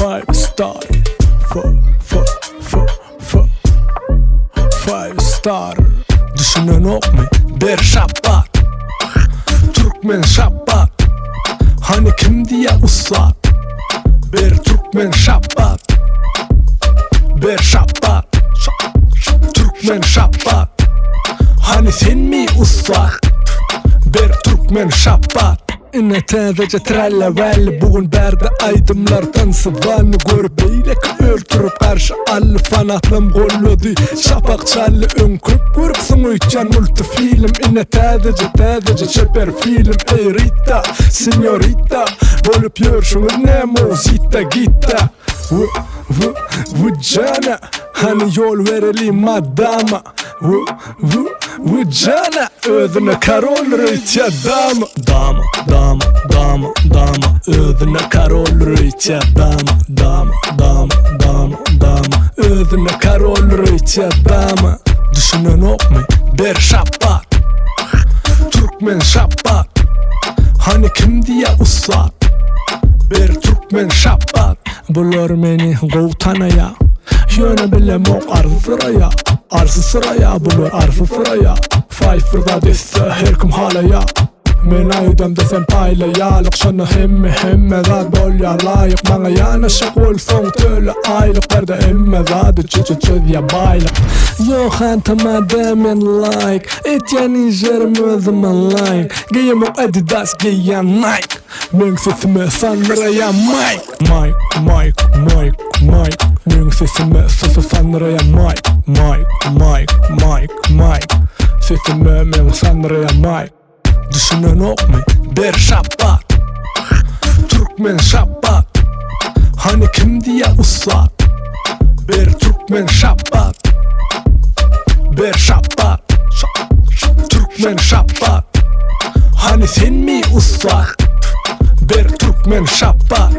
5 star, 5 star. Düşünen ok mu? Bir şapat, Türkmen şapat. Hani kim diye uslat? Bir Türkmen şapat, bir şapat, Türkmen şapat. Hani sen mi uslat? Bir Türkmen şapat. Netazece trellevel bugün berde aydımlardan sıvanı görbeylek örtürüp karşı allı fanatlım golludi şapak çallı ön köp görüksün uycan multifilm. Netazece çeper film ey Rita Signorita bolup yörşünüz ne muzita gitta Vıcana hani yol verelim madama Vıcana ödüne karol rıtya dama Dama ödüne karol rıtya dama ödüne karol rıtya dama. Düşünen ok mu? Bir şapat, Türkmen şapat. Hani kim diye uslat? Bir Türkmen şapat. Bulur beni kovtanaya, yöne bilem ok arzı sıraya. Arzı sıraya bulur arfı fıraya. Fayfırda desse her kim halaya. Men aydam desem paylayalık şunu hemme zat bolya layık. Bana yanaşık olsan töle aylık. Berde emme zatı çöz ya baylık. Yok hantama demen like. Etyen injerim özüme like. Giyem o Adidas giyen Nike. Men sesime sanraya Mike. Men sesime sanraya Mike. Sesime men sanraya Mike. Düşünen ok mu? Bir şapat, Türkmen şapat. Hani kim diye uslat? Bir Türkmen şapat, bir şapat, Türkmen şapat. Hani sen mi uslat? Bir Türkmen şapat.